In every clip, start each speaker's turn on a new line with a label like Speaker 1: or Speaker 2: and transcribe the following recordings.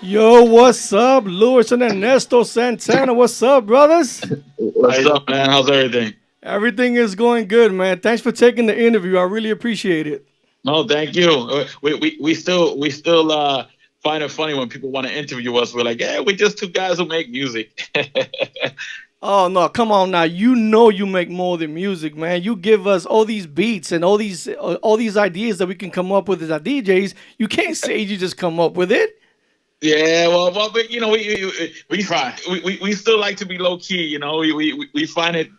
Speaker 1: Yo, what's up, Luis and Ernesto Santana? What's up, brothers?
Speaker 2: What's up, man? How's everything?
Speaker 1: Everything is going good, man. Thanks for taking the interview. I really appreciate it.
Speaker 2: No, thank you. We still find it funny when people want to interview us. We're like, yeah, we're just two guys who make music.
Speaker 1: Oh no, come on now. You know you make more than music, man. You give us all these beats and all these ideas that we can come up with as our DJs. You can't say you just come up with it.
Speaker 2: Yeah, well, but we try. We still like to be low key. We find it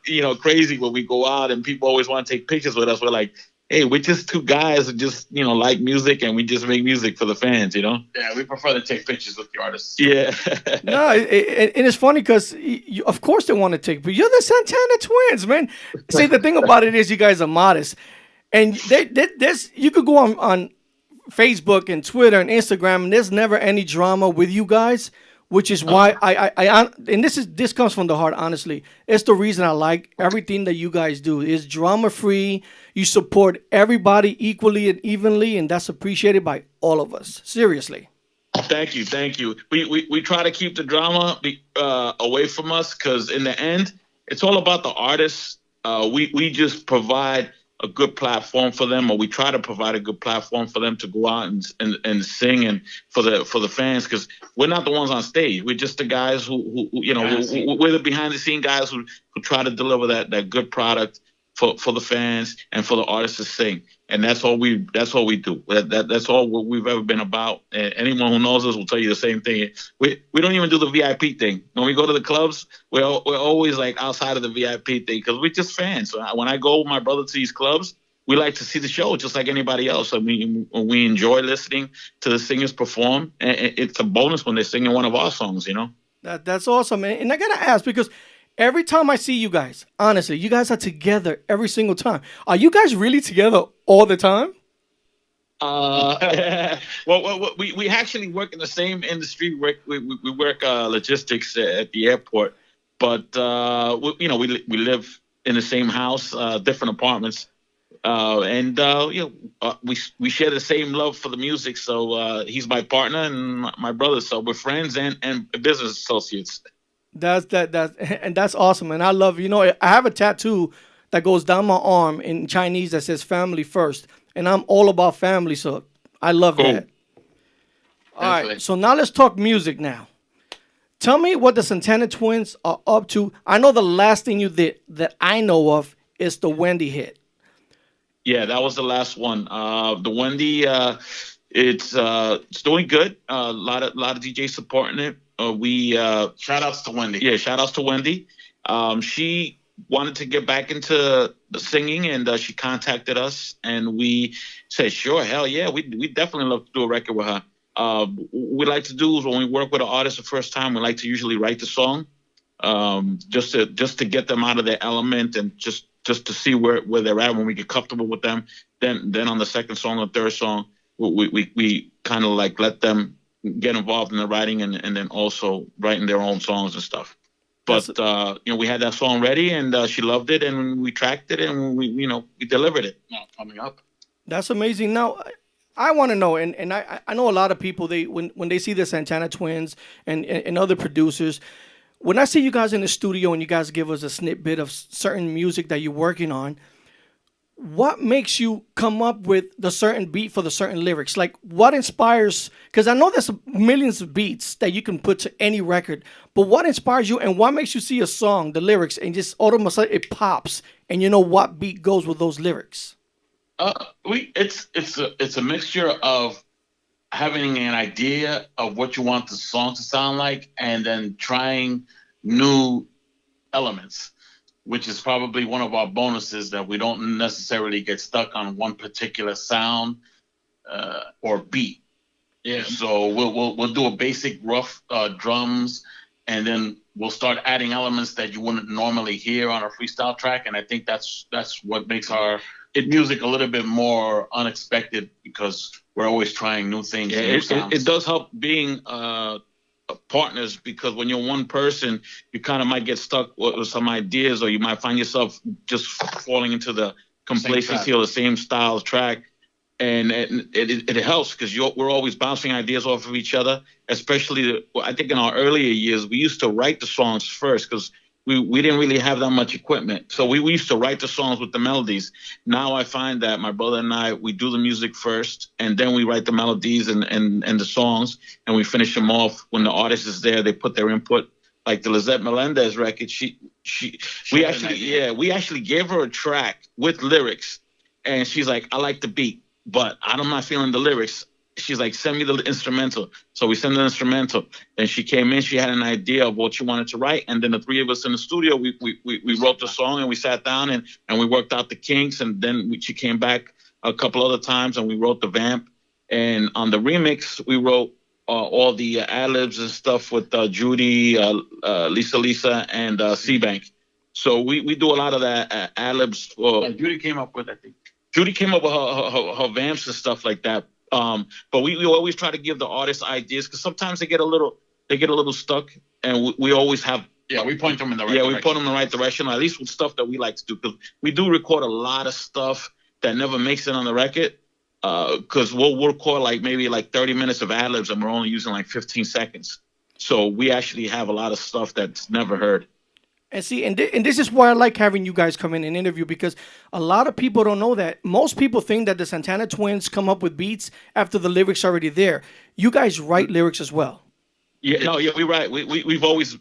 Speaker 2: crazy when we go out and people always want to take pictures with us. We're like, hey, we're just two guys who just like music and we just make music for the fans.
Speaker 3: Yeah, we prefer to take pictures with the artists.
Speaker 2: Yeah.
Speaker 1: No, and it's funny because of course they want to take, but you're the Santana twins, man. See, the thing about it is you guys are modest, and there's you could go on Facebook and Twitter and Instagram, and there's never any drama with you guys, which is why and this comes from the heart, honestly. It's the reason I like everything that you guys do. Is drama free. You support everybody equally and evenly, and that's appreciated by all of us. Seriously.
Speaker 2: Thank you. We try to keep the drama away from us because in the end, it's all about the artists. We just provide a good platform for them, or we try to provide a good platform for them to go out and sing, and for the fans, because we're not the ones on stage. We're just the guys we're the behind the scene guys who try to deliver that good product for the fans and for the artists to sing. And that's all we do. That's all we've ever been about. And anyone who knows us will tell you the same thing. We don't even do the VIP thing. When we go to the clubs, we're always like outside of the VIP thing because we're just fans. So when I go with my brother to these clubs, we like to see the show just like anybody else. I mean, we enjoy listening to the singers perform, and it's a bonus when they're singing one of our songs.
Speaker 1: That's awesome, man. And I gotta ask because every time I see you guys, honestly, you guys are together every single time. Are you guys really together all the time?
Speaker 2: We actually work in the same industry. We work logistics at the airport, but we live in the same house, different apartments, and we share the same love for the music. So he's my partner and my brother. So we're friends and business associates.
Speaker 1: That and that's awesome. And I love I have a tattoo that goes down my arm in Chinese that says "family first," and I'm all about family. So I love
Speaker 2: Cool.
Speaker 1: that. All right, so now let's talk music now. Tell me what the Santana twins are up to. I know the last thing you did that I know of is the Wendy hit.
Speaker 2: Yeah, that was the last one. The Wendy, it's doing good. A lot of DJs supporting it. We
Speaker 3: Shout outs to Wendy.
Speaker 2: Yeah, shout outs to Wendy. She wanted to get back into the singing, and she contacted us, and we said, sure, hell yeah, we definitely love to do a record with her. We like to do is when we work with an artist the first time, we like to usually write the song, just to get them out of their element and just to see where they're at when we get comfortable with them. Then on the second song or third song, we kind of like let them get involved in the writing and then also writing their own songs and stuff.
Speaker 1: That's
Speaker 2: But we had that song ready, and she loved it, and we tracked it, and we delivered it.
Speaker 3: Now, coming up.
Speaker 1: That's amazing. Now, I want to know, and I know a lot of people they when they see the Santana twins and other producers, when I see you guys in the studio and you guys give us a snippet of certain music that you're working on, what makes you come up with the certain beat for the certain lyrics? Like what inspires? Because I know there's millions of beats that you can put to any record, but what inspires you and what makes you see a song, the lyrics, and just automatically it pops, and you know what beat goes with those lyrics?
Speaker 3: It's a mixture of having an idea of what you want the song to sound like, and then trying new elements, which is probably one of our bonuses that we don't necessarily get stuck on one particular sound or beat.
Speaker 2: Yeah.
Speaker 3: So we'll do a basic rough drums, and then we'll start adding elements that you wouldn't normally hear on a freestyle track. And I think that's what makes our music a little bit more unexpected because we're always trying new things,
Speaker 2: Yeah,
Speaker 3: new
Speaker 2: it
Speaker 3: sounds.
Speaker 2: does help being partners because when you're one person, you kind of might get stuck with some ideas, or you might find yourself just falling into the
Speaker 3: Same track.
Speaker 2: complacency or the same style of track. and it helps because we're always bouncing ideas off of each other. Especially, I think in our earlier years, we used to write the songs first because we didn't really have that much equipment. So we used to write the songs with the melodies. Now I find that my brother and I, we do the music first, and then we write the melodies and the songs, and we finish them off when the artist is there. They put their input. Like the Lizette Melendez record, we actually gave her a track with lyrics, and she's like, I like the beat, but I'm not feeling the lyrics. She's like, send me the instrumental. So we sent the instrumental. Then she came in. She had an idea of what she wanted to write. And then the three of us in the studio, we wrote the song and we sat down and we worked out the kinks. And then she came back a couple other times and we wrote the vamp. And on the remix, we wrote all the ad-libs and stuff with Judy, Lisa, and C-Bank. So we do a lot of that ad-libs.
Speaker 3: Judy came up with, I think.
Speaker 2: Judy came up with her vamps and stuff like that. But we always try to give the artists ideas because sometimes they get a little stuck, and we always have.
Speaker 3: Yeah, we point them in the right direction.
Speaker 2: We point them in the right direction, at least with stuff that we like to do. Because we do record a lot of stuff that never makes it on the record. Because we'll record maybe 30 minutes of ad-libs, and we're only using 15 seconds. So we actually have a lot of stuff that's never heard.
Speaker 1: And see, and this is why I like having you guys come in and interview, because a lot of people don't know that. Most people think that the Santana twins come up with beats after the lyrics are already there. You guys write lyrics as well.
Speaker 2: Yeah, we write. We've always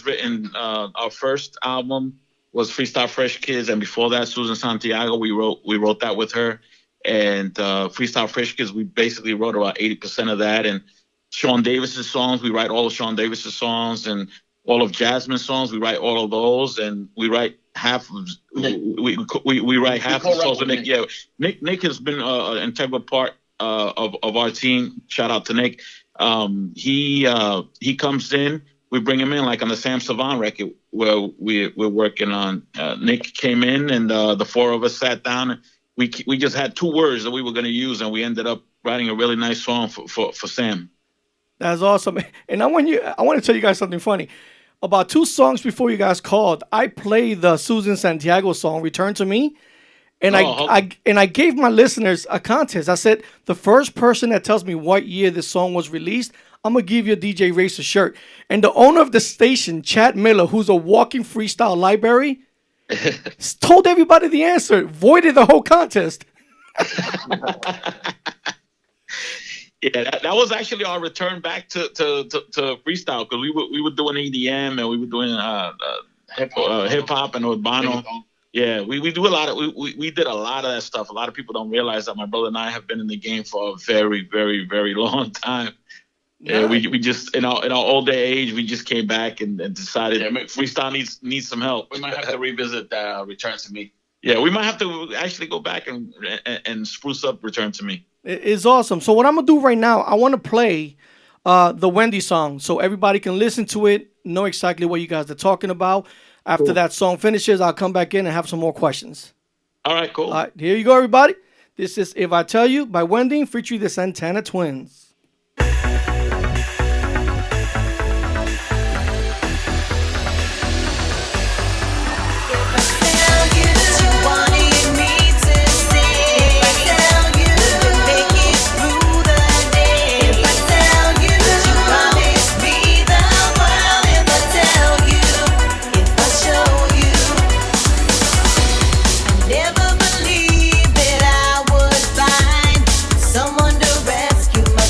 Speaker 2: written. Our first album was Freestyle Fresh Kids, and before that, Susan Santiago. We wrote that with her, and Freestyle Fresh Kids. We basically wrote about 80% of that, and Sean Davis's songs. We write all of Sean Davis's songs, and all of Jasmine's songs, we write all of those, and we write half of we write half of the songs with Nick. Yeah, Nick has been an integral part of our team. Shout out to Nick. He comes in. We bring him in, like on the Sam Savan record where we're working on. Nick came in, and the four of us sat down. And we just had two words that we were going to use, and we ended up writing a really nice song for Sam.
Speaker 1: That's awesome. And I want to tell you guys something funny. About 2 songs before you guys called, I played the Susan Santiago song "Return to Me," and I gave my listeners a contest. I said the first person that tells me what year this song was released, I'm gonna give you a DJ RaceR shirt. And the owner of the station, Chad Miller, who's a walking freestyle library, told everybody the answer, voided the whole contest.
Speaker 2: Yeah, that was actually our return back to freestyle, because we were doing EDM and we were doing hip hop and urbano. Yeah, we do a lot of we did a lot of that stuff. A lot of people don't realize that my brother and I have been in the game for a very, very, very long time. Yeah, we just in our older age, we just came back and decided freestyle needs some help.
Speaker 3: We might have to revisit Return to Me.
Speaker 2: Yeah, we might have to actually go back and spruce up Return to Me.
Speaker 1: It's awesome. So what I'm going to do right now, I want to play the Wendy song so everybody can listen to it, know exactly what you guys are talking about. After that song finishes, I'll come back in and have some more questions.
Speaker 2: All right, cool.
Speaker 1: All right, here you go, everybody. This is If I Tell You by Wendy, featuring the Santana twins.
Speaker 4: Never believed that I would find someone to rescue my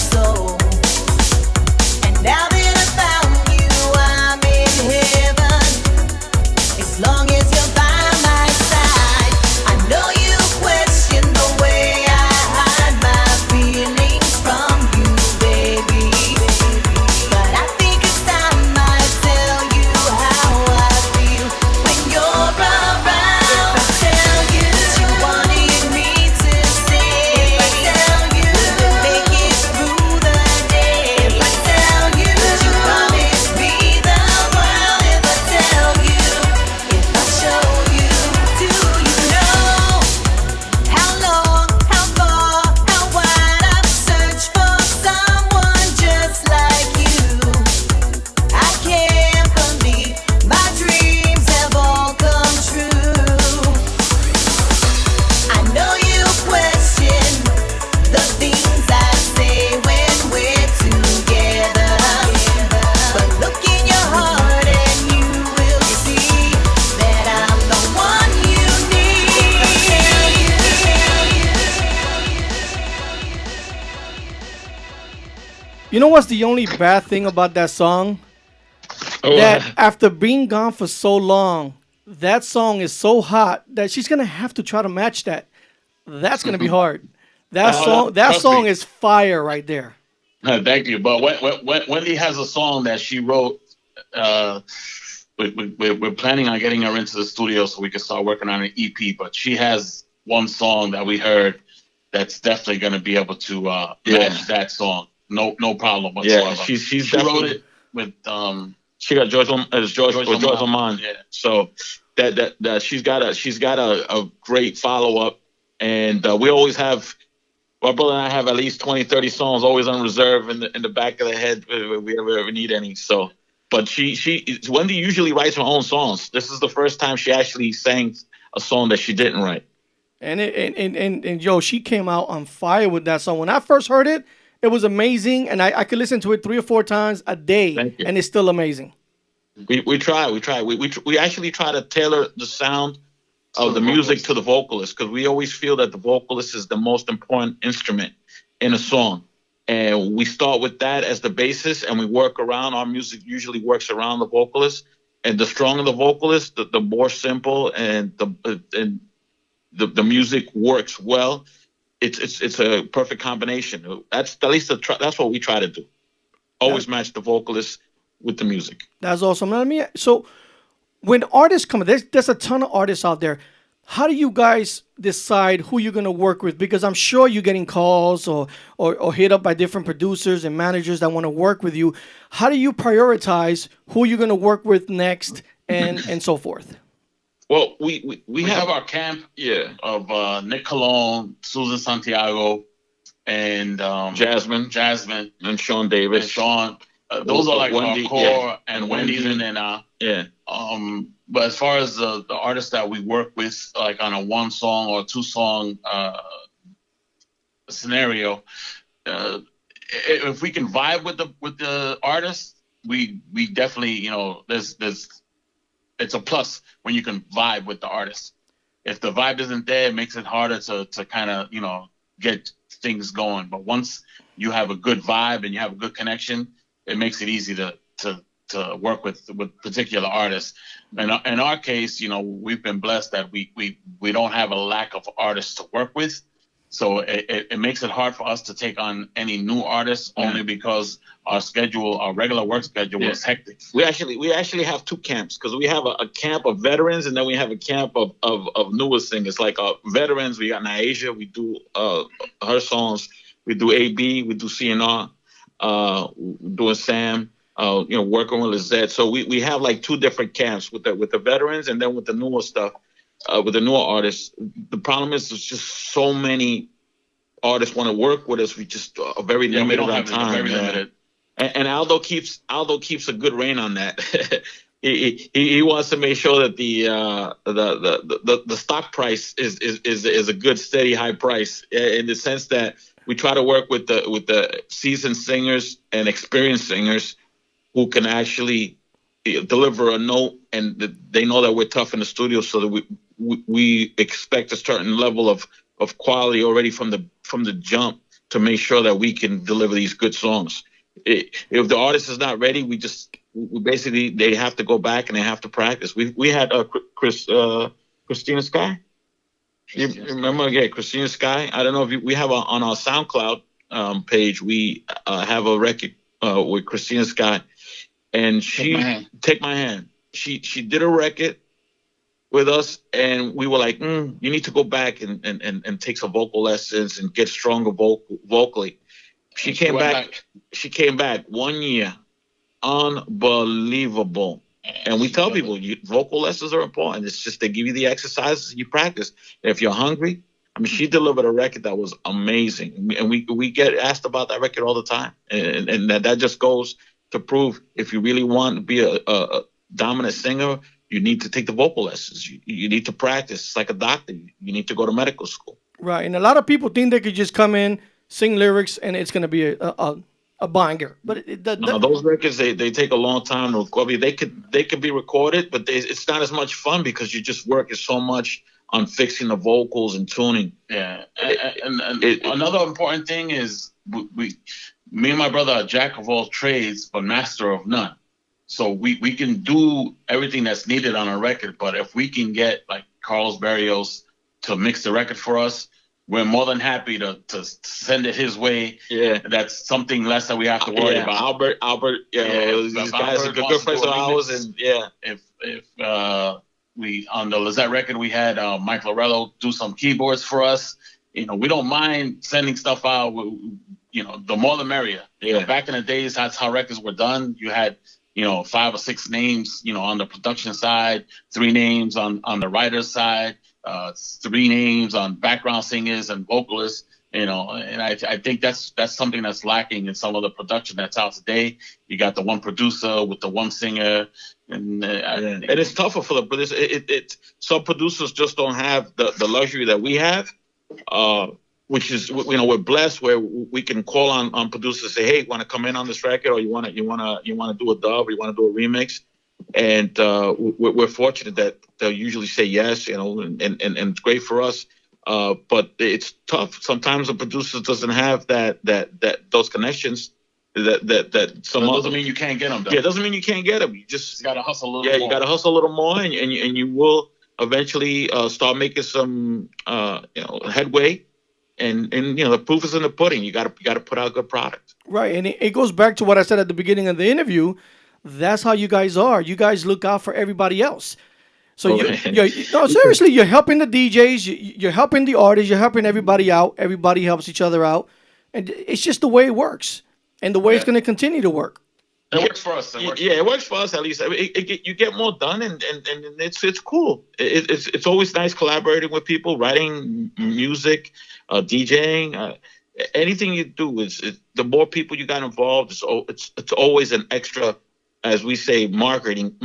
Speaker 1: You know what's the only bad thing about that song? That
Speaker 2: Oh,
Speaker 1: after being gone for so long, that song is so hot that she's gonna have to try to match that. That's gonna be hard. That
Speaker 3: Trust
Speaker 1: song
Speaker 3: me.
Speaker 1: is fire right there.
Speaker 3: Thank you. But Wendy has a song that she wrote. Uh, we're planning on getting her into the studio so we can start working on an EP. But she has one song that we heard that's definitely going to be able to match that song. No problem whatsoever.
Speaker 2: yeah,
Speaker 3: she wrote it with
Speaker 2: she got George
Speaker 3: Lamont.
Speaker 2: Lamont.
Speaker 3: Yeah.
Speaker 2: So that she's got a great follow up, and we always have. My brother and I have at least 20, 30 songs always on reserve in the back of the head if we ever need any. So, but she Wendy usually writes her own songs. This is the first time she actually sang a song that she didn't write.
Speaker 1: And yo, she came out on fire with that song. When I first heard it, it was amazing, and I could listen to it 3 or 4 times a day,
Speaker 2: Thank you.
Speaker 1: and it's still amazing.
Speaker 2: We actually try to tailor the sound of the music to the vocalist because we always feel that the vocalist is the most important instrument in a song. And we start with that as the basis and we work around. Our music usually works around the vocalist. And the stronger the vocalist, the more simple and the music works well. It's a perfect combination. That's at least that's what we try to do.
Speaker 1: That
Speaker 2: Always match the vocalist with the music.
Speaker 1: that's awesome. So when artists come, there's a ton of artists out there. How do you guys decide who you're gonna work with? Because I'm sure you're getting calls or hit up by different producers and managers that want to work with you. How do you prioritize who you're gonna work with next and so forth?
Speaker 2: Well, we
Speaker 3: We have
Speaker 2: have
Speaker 3: our camp
Speaker 2: yeah,
Speaker 3: of Nick Cologne, Susan Santiago, and Jasmine
Speaker 2: and Sean
Speaker 3: and
Speaker 2: Davis.
Speaker 3: Sean. Those are like
Speaker 2: Wendy,
Speaker 3: our core, and Wendy's in there now.
Speaker 2: yeah.
Speaker 3: But as far as the artists that we work with, like on a 1 song or 2 song scenario, uh, if we can vibe with the artist, we definitely there's it's a plus when you can vibe with the artist. If the vibe isn't there, it makes it harder to kind of get things going. But once you have a good vibe and you have a good connection, it makes it easy to work with particular artists. And in our case, we've been blessed that we don't have a lack of artists to work with. So it makes it hard for us to take on any new artists only because our regular work schedule is hectic.
Speaker 2: We actually have two camps because we have a camp of veterans and then we have a camp of newer singers. Like veterans, we got Naisha, we do her songs, we do AB, we do CNR, doing Sam, working with Lizette. So we have like two different camps with the veterans and then with the newer stuff, with the newer artists. The problem is there's just so many artists want to work with us. We just are very
Speaker 3: Yeah, we
Speaker 2: limited
Speaker 3: don't
Speaker 2: on
Speaker 3: have
Speaker 2: time.
Speaker 3: very limited.
Speaker 2: And Aldo keeps a good rein on that. He wants to make sure that the stock price is a good steady high price in the sense that we try to work with the seasoned singers and experienced singers who can actually deliver a note and they know that we're tough in the studio so that we expect a certain level of quality already from the jump to make sure that we can deliver these good songs. If the artist is not ready, we basically they have to go back and they have to practice. We had Christina Sky. You remember? Yeah, Christina Sky. I don't know if we have on our SoundCloud page. We have a record with Christina Sky, and she take my hand. She did a record with us, and we were like, you need to go back and take some vocal lessons and get stronger vocally. She came back. She came back 1 year, unbelievable. And we tell people vocal lessons are important. It's just they give you the exercises and you practice. If you're hungry, I mean, she delivered a record that was amazing, and we get asked about that record all the time, and that just goes to prove if you really want to be a dominant singer, you need to take the vocal lessons. You need to practice. It's like a doctor. You need to go to medical school.
Speaker 1: Right, and a lot of people think they could just come in, sing lyrics, and it's gonna be a banger. But
Speaker 2: No, those records they take a long time to record. I mean, they could be recorded, but it's not as much fun because you just working so much on fixing the vocals and tuning.
Speaker 3: Yeah, and another important thing is we me and my brother are jack of all trades, but master of none. So we can do everything that's needed on a record, but if we can get like Carlos Barrios to mix the record for us, we're more than happy to send it his way.
Speaker 2: Yeah,
Speaker 3: that's something less that we have to worry about.
Speaker 2: Albert, these guys are good friends of ours, and
Speaker 3: if we on the Lizette record we had Mike Lorello do some keyboards for us. We don't mind sending stuff out. The more the merrier. Back in the days, that's how records were done. You had 5 or 6 names, on the production side, 3 names on the writer's side, 3 names on background singers and vocalists. And I think that's something that's lacking in some of the production that's out today. You got the one producer with the one singer, and
Speaker 2: it's tougher for the producers. Some producers just don't have the luxury that we have, which is we're blessed where we can call on producers and say, hey, want to come in on this record, or you want to do a dub, or you want to do a remix, and we're fortunate that they'll usually say yes, and it's great for us. But it's tough. Sometimes the producer doesn't have those connections. That some
Speaker 3: doesn't mean you can't get them. Though.
Speaker 2: Yeah, it doesn't mean you can't get them. You just
Speaker 3: got to hustle a little.
Speaker 2: Yeah,
Speaker 3: more.
Speaker 2: You got to hustle a little more, and you will eventually start making some headway. And the proof is in the pudding. You got to put out a good product.
Speaker 1: Right, and it goes back to what I said at the beginning of the interview. That's how you guys are. You guys look out for everybody else. So seriously, you're helping the DJs, you're helping the artists, you're helping everybody out. Everybody helps each other out, and it's just the way it works, and the way it's going to continue to work.
Speaker 3: It works for us.
Speaker 2: It works for us at least. I mean, you get more done, and it's cool. It's always nice collaborating with people, writing music, DJing. Anything you do the more people you got involved, it's always an extra, as we say, marketing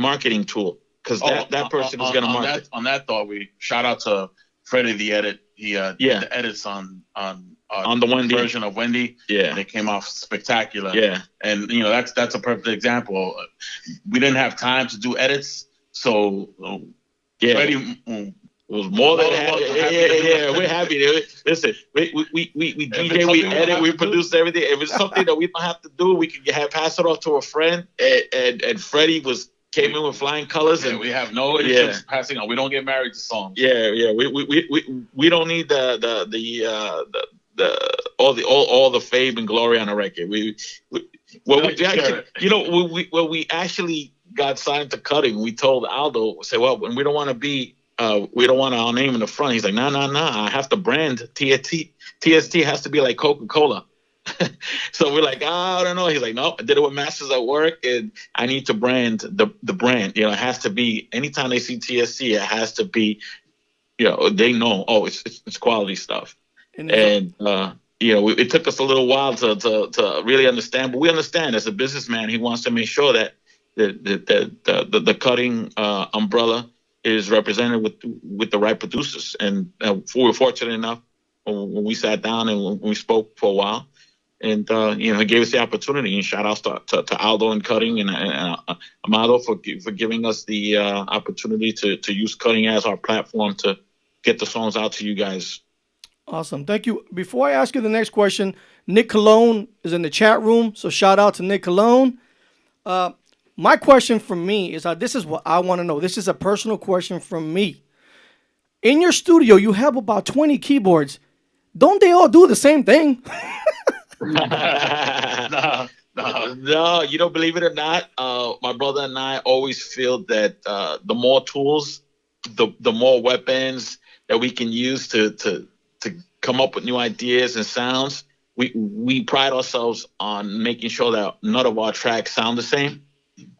Speaker 2: tool. Because that person is going to market.
Speaker 3: On that thought, we shout out to Freddie the Edit. He did the edits on
Speaker 2: the Wendy
Speaker 3: version of Wendy.
Speaker 2: Yeah,
Speaker 3: and it came off spectacular.
Speaker 2: Yeah,
Speaker 3: and that's a perfect example. We didn't have time to do edits, so Freddie
Speaker 2: was more than happy. Yeah, we're happy. Listen, we DJ, we edit, we produce everything. If it's something that we don't have to do, we can pass it off to a friend. And Freddie came in with flying colors, and
Speaker 3: we have no issues passing on. We don't get married to songs.
Speaker 2: Yeah. We don't need all the fame and glory on a record. We actually got signed to Cutting. We told Aldo, say, well, when we don't want to be, we don't want our name in the front. He's like, no. I have to brand TST. TST has to be like Coca-Cola. So we're like, I don't know. He's like, no, I did it with Masters at Work, and I need to brand the brand. It has to be, anytime they see TST, it has to be, they know, it's quality stuff. And it took us a little while to really understand, but we understand. As a businessman, he wants to make sure that the Cutting umbrella is represented with the right producers. And we were fortunate enough when we sat down and when we spoke for a while. And he gave us the opportunity. And shout outs to Aldo and Cutting and Amado for giving us the opportunity to use Cutting as our platform to get the songs out to you guys.
Speaker 1: Awesome, thank you. Before I ask you the next question, Nick Cologne is in the chat room, so shout out to Nick Cologne. My question from me is this is what I want to know. This is a personal question from me. In your studio, you have about 20 keyboards. Don't they all do the same thing?
Speaker 2: No, believe it or not, my brother and I always feel that the more tools, the more weapons that we can use to come up with new ideas and sounds. We pride ourselves on making sure that none of our tracks sound the same.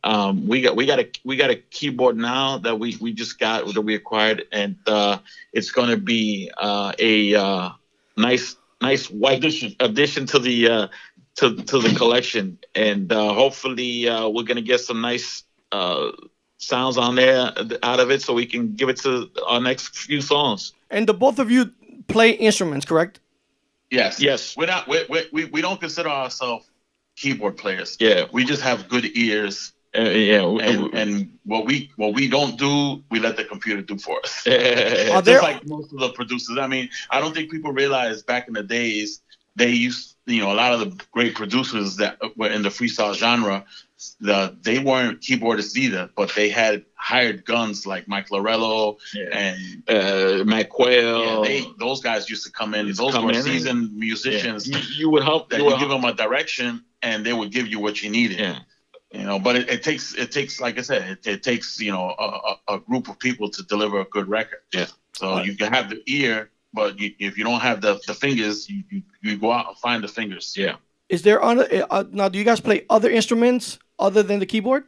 Speaker 2: We got a keyboard now that we just got, that we acquired, and it's going to be a nice white addition to the collection, and hopefully we're gonna get some nice sounds on there out of it, so we can give it to our next few songs.
Speaker 1: And the both of you play instruments, correct?
Speaker 3: Yes. We're not. We don't consider ourselves keyboard players.
Speaker 2: Yeah,
Speaker 3: we just have good ears. And what we don't do, we let the computer do for us. Just like most of the producers. I mean, I don't think people realize back in the days they a lot of the great producers that were in the freestyle genre, they weren't keyboardists either, but they had hired guns like Mike Lorello and
Speaker 2: Matt Quayle.
Speaker 3: Yeah, those guys used to come in. Those were seasoned musicians.
Speaker 2: You would help.
Speaker 3: You would give them a direction, and they would give you what you needed.
Speaker 2: Yeah.
Speaker 3: But it takes, like I said, it takes a group of people to deliver a good record.
Speaker 2: Yeah.
Speaker 3: So you can have the ear, but if you don't have the fingers, you go out and find the fingers.
Speaker 2: Yeah.
Speaker 1: Is there now? Do you guys play other instruments other than the keyboard?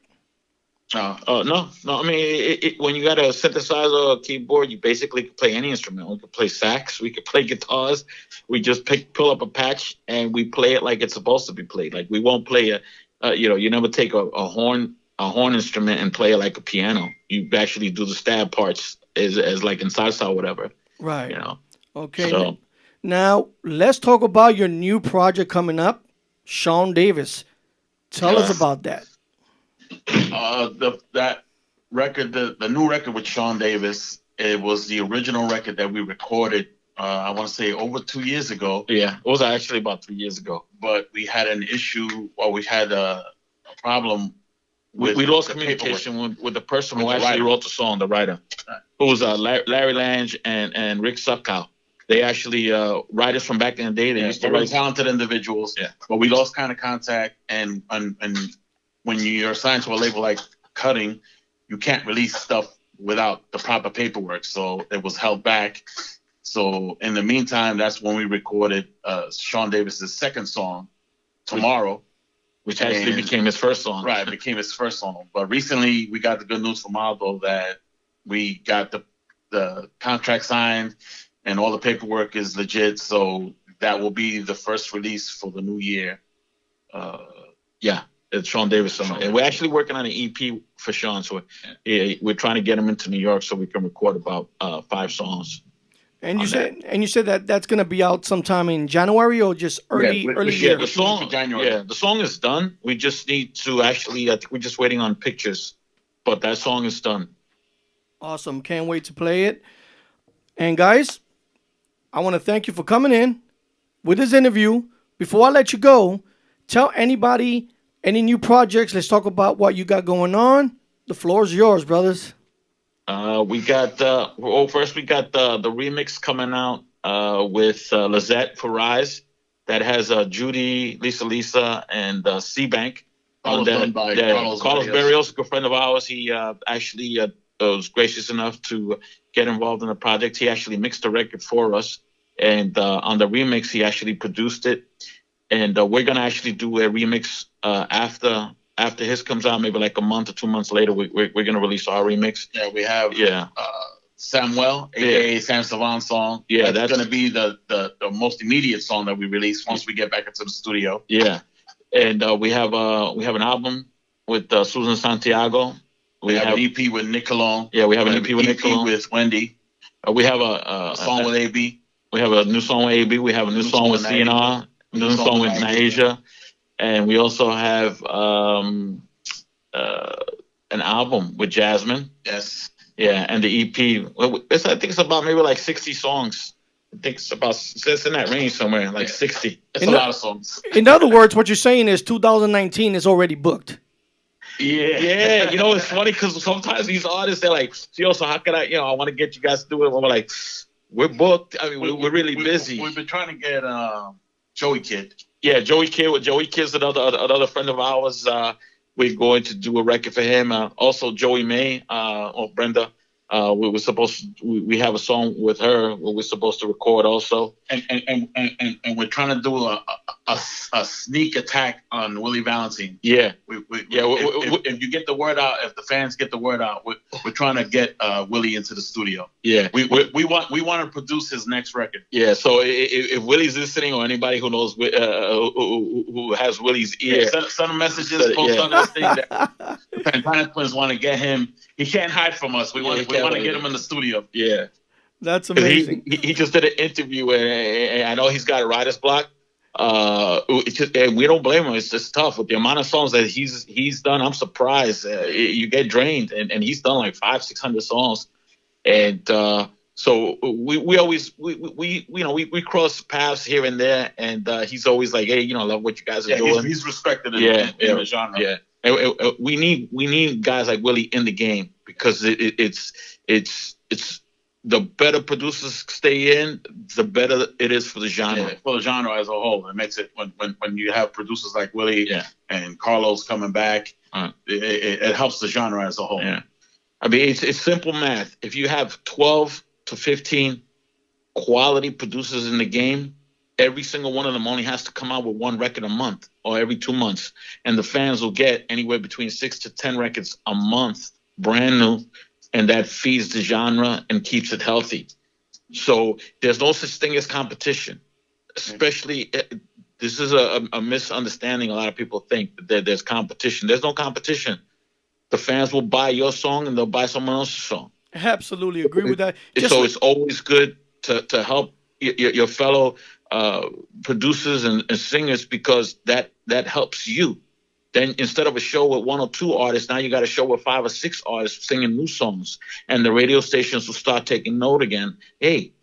Speaker 2: No. I mean, when you got a synthesizer or a keyboard, you basically can play any instrument. We could play sax, we could play guitars. We just pull up a patch and we play it like it's supposed to be played. Like we won't play you never take a horn instrument and play it like a piano. You actually do the stab parts as like in salsa or whatever.
Speaker 1: Right. Okay.
Speaker 2: So,
Speaker 1: now let's talk about your new project coming up, Sean Davis. Tell us about that.
Speaker 3: That record, the new record with Sean Davis, it was the original record that we recorded. I want to say over 2 years ago.
Speaker 2: Yeah, it was actually about 3 years ago.
Speaker 3: But we had an issue, or we had a problem.
Speaker 2: We lost communication with the person who actually wrote the song, the writer, who was Larry Lange and Rick Suckow. They actually writers from back in the day. They used to
Speaker 3: write talented individuals.
Speaker 2: Yeah.
Speaker 3: But we lost kind of contact, and when you're assigned to a label like Cutting, you can't release stuff without the proper paperwork. So it was held back. So in the meantime, that's when we recorded Sean Davis's second song, Tomorrow.
Speaker 2: Which actually became his first song.
Speaker 3: Right, became his first song. But recently, we got the good news from Aldo that we got the contract signed and all the paperwork is legit. So that will be the first release for the new year.
Speaker 2: Yeah, it's Sean Davis song. And we're actually working on an EP for Sean. So we're trying to get him into New York so we can record about 5 songs.
Speaker 1: And you said that that's going to be out sometime in January or just early year?
Speaker 2: The song is done. We just need to actually, I think we're just waiting on pictures, but that song is done.
Speaker 1: Awesome. Can't wait to play it. And guys, I want to thank you for coming in with this interview. Before I let you go, tell anybody any new projects. Let's talk about what you got going on. The floor is yours, brothers.
Speaker 2: We got first we got the remix coming out with Lizette for Rise that has Judy, Lisa, and C-Bank.
Speaker 3: Done by
Speaker 2: Carlos Berrios, a good friend of ours. He actually was gracious enough to get involved in the project. He actually mixed the record for us, and on the remix, he actually produced it. And we're gonna actually do a remix after his comes out, maybe like a month or 2 months later. We're gonna release our remix.
Speaker 3: Yeah, we have Samuel, aka Sam Savon's song.
Speaker 2: Yeah,
Speaker 3: that's gonna be the most immediate song that we release once we get back into the studio.
Speaker 2: Yeah, and we have an album with Susan Santiago.
Speaker 3: We have an EP with Nick Colon.
Speaker 2: Yeah, we have an EP with Nick Colon.
Speaker 3: With Wendy.
Speaker 2: We have a
Speaker 3: song with AB.
Speaker 2: We have a new song with AB. We have a new song with CNR. New song with Naija. And we also have an album with Jasmine.
Speaker 3: Yes.
Speaker 2: Yeah, and the EP. I think it's about maybe like 60 songs. I think it's in that range somewhere, like 60. It's a lot of songs.
Speaker 1: In other words, what you're saying is 2019 is already booked.
Speaker 2: Yeah. It's funny because sometimes these artists, they're like, yo, so how can I want to get you guys to do it. And we're like, we're booked. I mean, we're really busy.
Speaker 3: We've been trying to get Joey Kid.
Speaker 2: Yeah, Joey Kid's another friend of ours. We're going to do a record for him. Also, Joey May or Brenda. We have a song with her. We're supposed to record also.
Speaker 3: And we're trying to do a sneak attack on Willie Valentine.
Speaker 2: Yeah.
Speaker 3: If you get the word out, if the fans get the word out, we're trying to get Willie into the studio.
Speaker 2: Yeah.
Speaker 3: We want to produce his next record.
Speaker 2: Yeah. So if Willie's listening or anybody who knows who has Willie's ear,
Speaker 3: send messages, post on this thing that the Santana Twins want to get him. He can't hide from us. We want to get him in the studio.
Speaker 2: Yeah.
Speaker 1: That's amazing.
Speaker 2: He just did an interview, and I know he's got a writer's block. And we don't blame him. It's just tough with the amount of songs that he's done. I'm surprised. You get drained, and he's done like 500-600 songs, and So we always we cross paths here and there, and he's always like, hey, I love what you guys are doing.
Speaker 3: He's respected in the genre.
Speaker 2: Yeah, we need guys like Willie in the game, because it's the better producers stay in, the better it is for the genre.
Speaker 3: Yeah, for the genre as a whole. It makes it when you have producers like Willie and Carlos coming back, it helps the genre as a whole.
Speaker 2: Yeah. I mean, it's simple math. If you have 12 to 15 quality producers in the game, every single one of them only has to come out with one record a month or every 2 months. And the fans will get anywhere between 6 to 10 records a month, brand new. And that feeds the genre and keeps it healthy. So there's no such thing as competition. Especially, this is a misunderstanding. A lot of people think that there's competition. There's no competition. The fans will buy your song and they'll buy someone else's song.
Speaker 1: Absolutely agree with that.
Speaker 2: So it's always good to help your fellow producers and singers, because that helps you. Then instead of a show with 1 or 2 artists, now you got a show with 5 or 6 artists singing new songs, and the radio stations will start taking note again. Hey,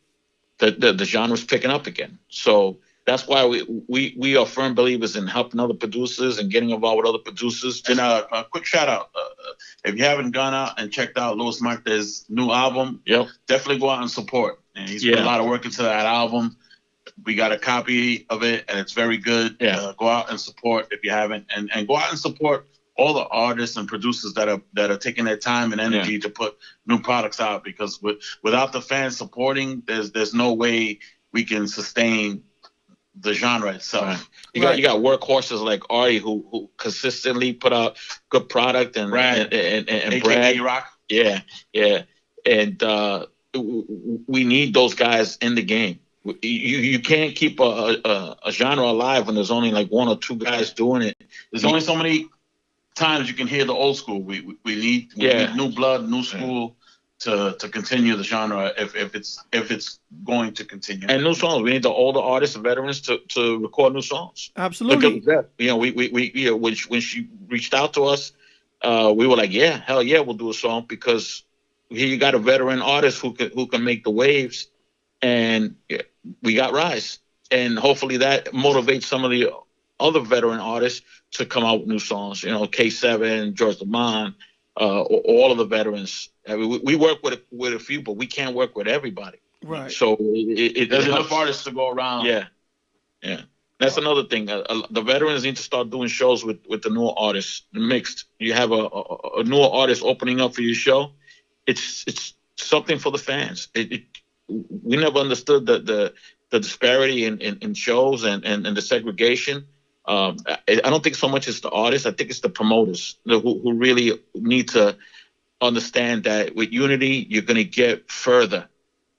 Speaker 2: the genre's picking up again. So that's why we are firm believers in helping other producers and getting involved with other producers.
Speaker 3: And a quick shout out, if you haven't gone out and checked out Luis Martez's new album, definitely go out and support. And he's put a lot of work into that album. We got a copy of it, and it's very good.
Speaker 2: Yeah.
Speaker 3: Go out and support if you haven't, and go out and support all the artists and producers that are taking their time and energy to put new products out. Because without the fans supporting, there's no way we can sustain the genre itself.
Speaker 2: You got workhorses like Artie who consistently put out good product, and
Speaker 3: Brad.
Speaker 2: And Brad
Speaker 3: Rock.
Speaker 2: Yeah, and we need those guys in the game. You can't keep a genre alive when there's only like 1 or 2 guys doing it.
Speaker 3: There's only so many times you can hear the old school. We need new blood, new school to continue the genre if it's going to continue.
Speaker 2: And new songs. We need the older artists and veterans to record new songs.
Speaker 1: Absolutely.
Speaker 2: When she reached out to us, we were like, yeah, hell yeah, we'll do a song, because here you got a veteran artist who can make the waves. And we got Rise, and hopefully that motivates some of the other veteran artists to come out with new songs. K7, George Lamont, all of the veterans. I mean, we work with a few, but we can't work with everybody.
Speaker 1: Right.
Speaker 2: So
Speaker 3: there's enough artists to go around.
Speaker 2: Yeah. That's another thing. The veterans need to start doing shows with the newer artists mixed. You have a newer artist opening up for your show. It's something for the fans. We never understood the disparity in shows and the segregation. I don't think so much it's the artists. I think it's the promoters who really need to understand that with unity, you're going to get further.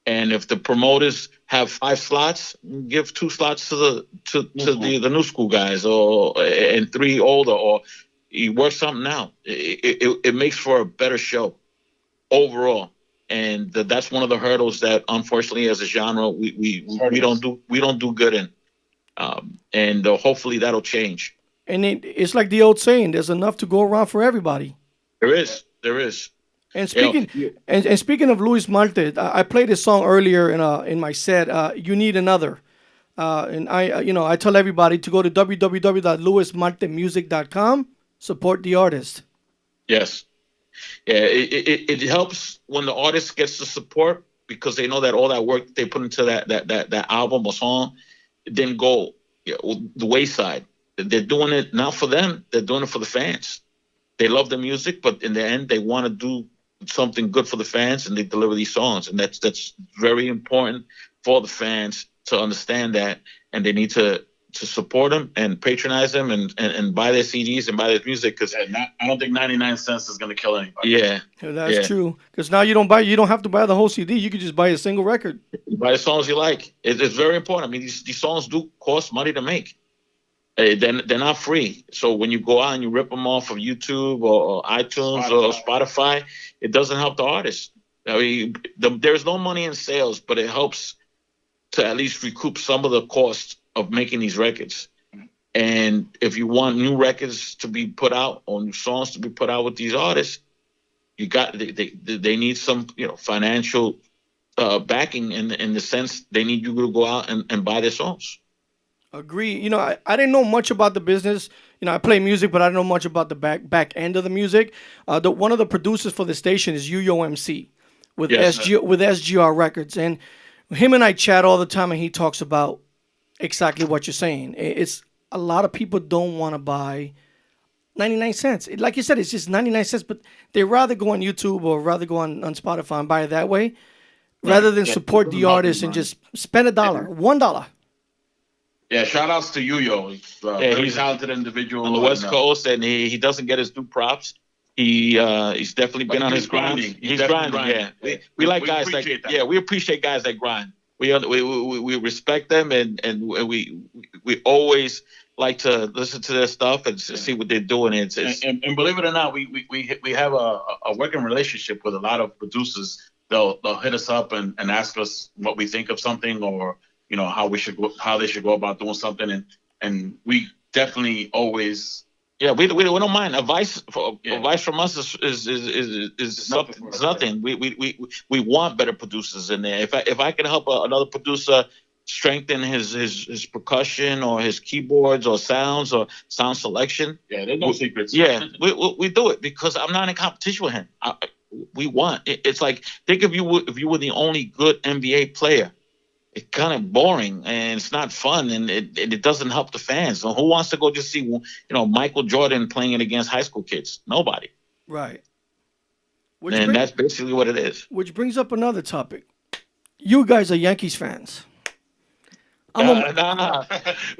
Speaker 2: And if the promoters have 5 slots, give 2 slots to the new school guys, and 3 older, or you work something out. It makes for a better show overall. And that's one of the hurdles that, unfortunately, as a genre, we don't do good in, and hopefully that'll change.
Speaker 1: And it's like the old saying: "There's enough to go around for everybody."
Speaker 2: There is.
Speaker 1: And speaking of Luis Marte, I played his song earlier in my set. You Need Another, and I tell everybody to go to www.luismartemusic.com, support the artist.
Speaker 2: Yes. Yeah, it helps when the artist gets the support, because they know that all that work they put into that album or song didn't go the wayside. They're doing it not for them; they're doing it for the fans. They love the music, but in the end, they want to do something good for the fans, and they deliver these songs, and that's very important for the fans to understand that, and they need to support them and patronize them and buy their CDs and buy their music, because
Speaker 3: I don't think 99 cents is going to kill anybody.
Speaker 2: Yeah,
Speaker 1: that's true. Because now you don't have to buy the whole CD. You can just buy a single record.
Speaker 2: Buy the songs you like. It's very important. I mean, these songs do cost money to make. They're not free. So when you go out and you rip them off of YouTube or iTunes or Spotify, it doesn't help the artist. I mean, there's no money in sales, but it helps to at least recoup some of the cost of making these records. And if you want new records to be put out or new songs to be put out with these artists, they need some financial backing in the sense they need you to go out and buy their songs.
Speaker 1: Agree. I didn't know much about the business. I play music, but I don't know much about the back end of the music. The one of the producers for the station is Yo MC with
Speaker 2: Yes.
Speaker 1: SGR Records, and him and I chat all the time, and he talks about exactly what you're saying. It's a lot of people don't want to buy 99 cents. Like you said, it's just 99 cents, but they rather go on YouTube or rather go on Spotify and buy it that way rather than
Speaker 3: Yeah,
Speaker 1: support the artist and just spend $1, $1.
Speaker 3: Yeah, shout outs to Yuyo. He's a very talented individual
Speaker 2: on the West Coast, and he doesn't get his due props. He's definitely been on his grind. He's grinding. Yeah, we like guys like that. Yeah, we appreciate guys that grind. We respect them, and we always like to listen to their stuff and see what they're doing.
Speaker 3: And believe it or not, we have a working relationship with a lot of producers. They'll hit us up and ask us what we think of something, or how they should go about doing something, and we definitely always
Speaker 2: we don't mind advice. Advice from us is something. It's nothing. We want better producers in there. If I can help another producer strengthen his percussion or his keyboards or sounds or sound selection,
Speaker 3: there's no secrets.
Speaker 2: We do it because I'm not in competition with him. We want. It's like, think if you were the only good NBA player. It's kind of boring and it's not fun, and it doesn't help the fans. So who wants to go just see Michael Jordan playing it against high school kids? Nobody.
Speaker 1: Right.
Speaker 2: And that's basically what it is.
Speaker 1: Which brings up another topic. You guys are Yankees fans.
Speaker 3: Nah.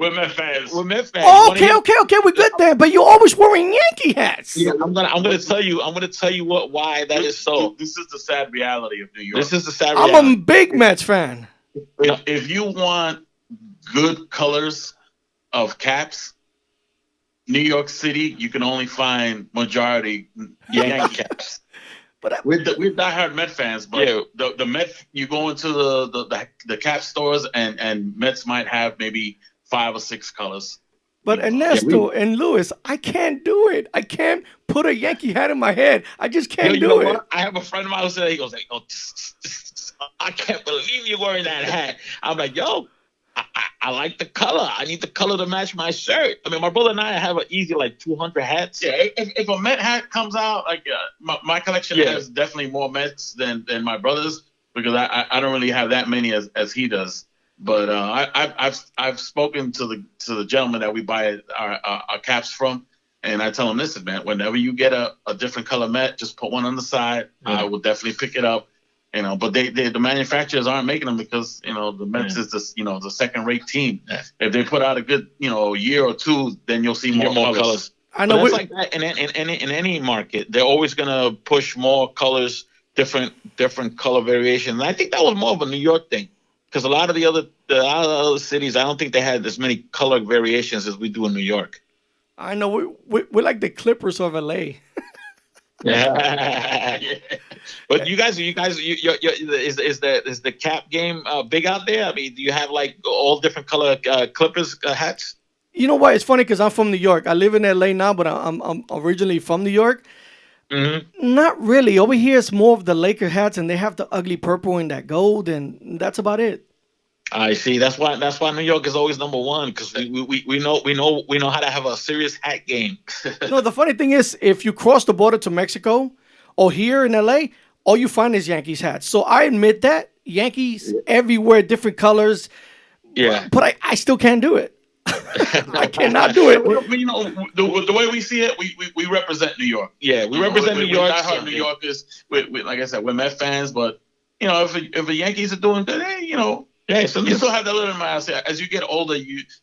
Speaker 3: We're Met fans.
Speaker 1: Oh, okay. We're good there. But you're always wearing Yankee hats.
Speaker 2: Yeah, I'm gonna tell you why that is so.
Speaker 3: This is the sad reality of New York.
Speaker 2: This is the sad reality.
Speaker 1: I'm a big Mets fan.
Speaker 3: If you want good colors of caps, New York City, you can only find majority Yankee caps. But we're diehard Met fans, but the Met, you go into the cap stores and Mets might have maybe 5 or 6 colors.
Speaker 1: But Ernesto and Luis, I can't do it. I can't put a Yankee hat in my head. I just can't do it.
Speaker 2: I have a friend of mine who said, he goes like, I can't believe you're wearing that hat. I'm like, I like the color. I need the color to match my shirt. I mean, my brother and I have an easy 200 hats.
Speaker 3: Yeah, if a Met hat comes out, my collection has definitely more Mets than my brother's, because I don't really have that many as he does. But I've spoken to the gentleman that we buy our caps from, and I tell him, listen, man, whenever you get a different color Met, just put one on the side. I will definitely pick it up. But the manufacturers aren't making them because the Mets is the second-rate team. Yeah. If they put out a good year or two, then you'll see more colors.
Speaker 2: I know it's like that in any market. They're always gonna push more colors, different color variations. And I think that was more of a New York thing, because a lot of the other cities, I don't think they had as many color variations as we do in New York.
Speaker 1: I know we're like the Clippers of LA.
Speaker 2: Yeah. But you guys, is the cap game big out there? I mean, do you have all different color Clippers hats?
Speaker 1: You know what? It's funny because I'm from New York. I live in LA now, but I'm originally from New York. Mm-hmm. Not really. Over here, it's more of the Laker hats, and they have the ugly purple and that gold, and that's about it.
Speaker 2: I see. That's why New York is always number one, because we know how to have a serious hat game.
Speaker 1: No, the funny thing is, if you cross the border to Mexico or here in LA, all you find is Yankees hats. So I admit that Yankees everywhere, different colors.
Speaker 2: Yeah,
Speaker 1: but I still can't do it. I cannot do it.
Speaker 3: The way we see it, we represent New York.
Speaker 2: Yeah, we represent New York.
Speaker 3: We're diehard New Yorkers. Like I said, we're Met fans, but if the Yankees are doing good, yeah, so you still have that little miles. As you get older,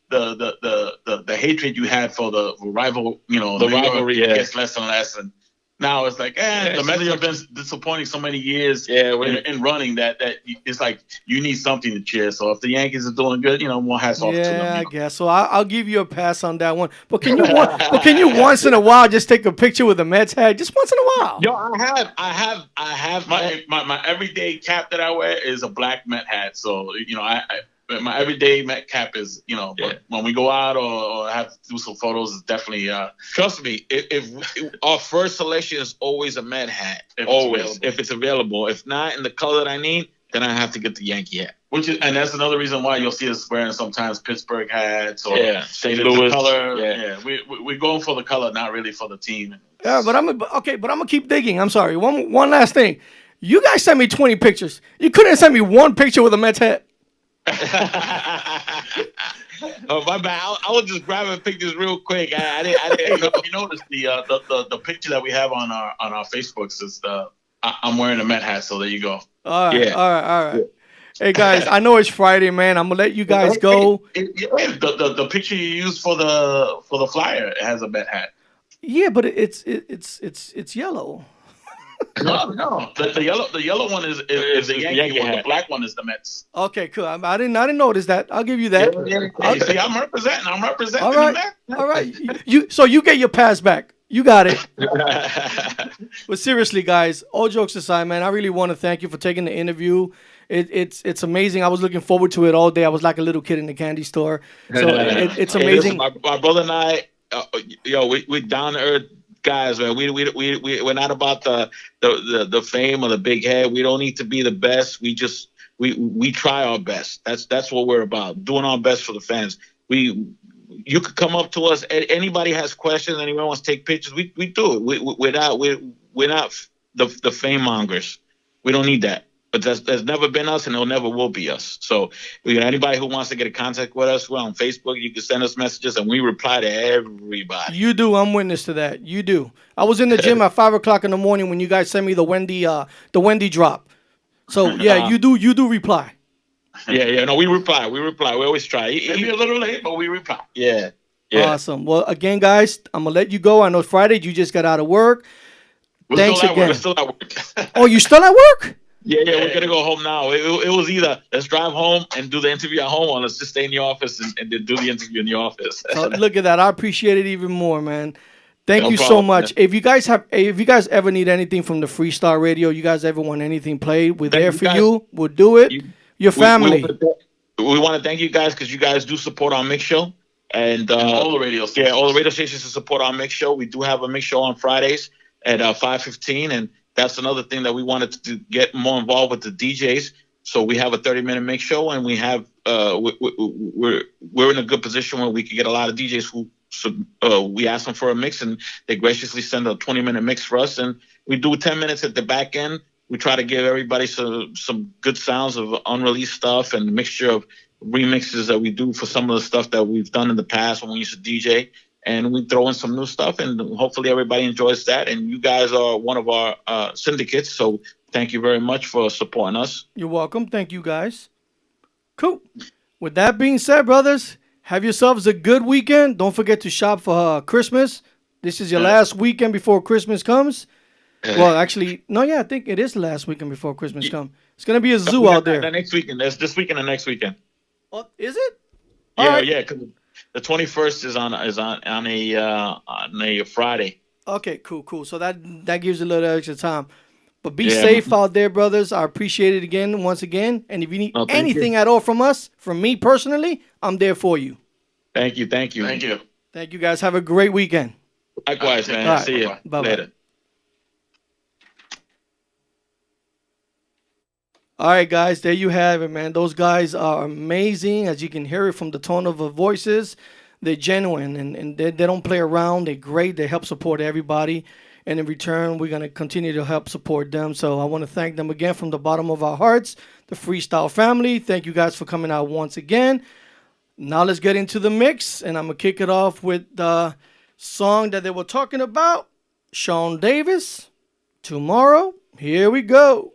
Speaker 3: the hatred you had for the rival, the rivalry gets less and less. And now it's like, the Mets have been disappointing so many years in running that it's like you need something to cheer. So if the Yankees are doing good, more hats off to them.
Speaker 1: Yeah, I guess. So I'll give you a pass on that one. But can you once in a while just take a picture with a Mets hat? Just once in a while.
Speaker 3: Yo, I have my everyday cap that I wear is a black Met hat. So my everyday Met cap is but when we go out or have to do some photos, it's definitely
Speaker 2: trust me. If our first selection is always a Met hat, if it's available. If not in the color that I need, then I have to get the Yankee hat.
Speaker 3: And that's another reason why you'll see us wearing sometimes Pittsburgh hats or
Speaker 2: St. Louis.
Speaker 3: The color. Yeah, we're going for the color, not really for the team.
Speaker 1: Yeah, but I'm gonna keep digging. I'm sorry. One last thing. You guys sent me 20 pictures. You couldn't send me one picture with a Mets hat.
Speaker 2: Oh, my bad. I was just grabbing pictures real quick. I didn't know.
Speaker 3: You notice the picture that we have on our Facebooks is I'm wearing a Met hat, so there you go.
Speaker 1: All right, all right. Hey guys, I know it's Friday, man. I'm gonna let you guys go.
Speaker 3: The picture you used for the flyer has a Met hat.
Speaker 1: Yeah, but it's yellow.
Speaker 3: No. The yellow one is the Yankee one. The black one is the Mets.
Speaker 1: Okay, cool. I didn't notice that. I'll give you that.
Speaker 3: Hey, see, I'm representing.
Speaker 1: All right, the Mets. All right. You get your pass back. You got it. But seriously, guys, all jokes aside, man, I really want to thank you for taking the interview. It's amazing. I was looking forward to it all day. I was like a little kid in the candy store. So it's amazing.
Speaker 2: Hey, listen, my brother and I, we down to earth guys, man. We're not about the fame or the big head. We don't need to be the best. We try our best. That's what we're about. Doing our best for the fans. You could come up to us. Anybody has questions. Anyone wants to take pictures. We do it. We're not the fame mongers. We don't need that. But that's never been us, and it never will be us. So, anybody who wants to get in contact with us, we're on Facebook. You can send us messages, and we reply to everybody.
Speaker 1: You do. I'm witness to that. You do. I was in the gym at 5:00 in the morning when you guys sent me the Wendy drop. So yeah, you do reply.
Speaker 2: Yeah. No, we reply. We always try.
Speaker 3: Maybe a little late, but we reply.
Speaker 2: Yeah.
Speaker 1: Awesome. Well, again, guys, I'm gonna let you go. I know it's Friday. You just got out of work. Thanks again.
Speaker 2: We're still at work.
Speaker 1: Oh, you still at work?
Speaker 2: Yeah, we're gonna go home now. It was either let's drive home and do the interview at home, or let's just stay in the office and do the interview in the office.
Speaker 1: So look at that. I appreciate it even more, man. Thank you
Speaker 2: problem,
Speaker 1: so much.
Speaker 2: man.
Speaker 1: If you guys ever need anything from the Freestyle Radio, you guys ever want anything played, we're there for you. We'll do it. Your family.
Speaker 2: We want to thank you guys because you guys do support our mix show. And
Speaker 3: all the radio stations.
Speaker 2: Yeah, all the radio stations to support our mix show. We do have a mix show on Fridays at 5:15, and that's another thing that we wanted to get more involved with the DJs. So we have a 30-minute mix show, and we have we're in a good position where we can get a lot of DJs who we ask them for a mix, and they graciously send a 20-minute mix for us, and we do 10 minutes at the back end. We try to give everybody some good sounds of unreleased stuff and a mixture of remixes that we do for some of the stuff that we've done in the past when we used to DJ. And we throw in some new stuff, and hopefully everybody enjoys that. And you guys are one of our syndicates, so thank you very much for supporting us.
Speaker 1: You're welcome. Thank you, guys. Cool. With that being said, brothers, have yourselves a good weekend. Don't forget to shop for Christmas. This is your last weekend before Christmas comes. Well, actually, no, yeah, I think it is the last weekend before Christmas comes. It's going to be a zoo out there.
Speaker 2: The next weekend. That's this weekend and next weekend.
Speaker 1: Oh, is it?
Speaker 2: Yeah, because the 21st is on a Friday.
Speaker 1: Okay, cool. So that gives you a little extra time. But be safe out there, brothers. I appreciate it once again. And if you need anything at all from us, from me personally, I'm there for you.
Speaker 2: Thank you.
Speaker 3: Thank you,
Speaker 1: guys. Have a great weekend.
Speaker 2: Likewise, man.
Speaker 1: Right.
Speaker 2: See you later.
Speaker 1: All right, guys, there you have it, man. Those guys are amazing. As you can hear it from the tone of their voices, they're genuine, and they don't play around. They're great. They help support everybody. And in return, we're going to continue to help support them. So I want to thank them again from the bottom of our hearts, the Freestyle family. Thank you guys for coming out once again. Now let's get into the mix, and I'm going to kick it off with the song that they were talking about, Sean Davis, Tomorrow. Here we go.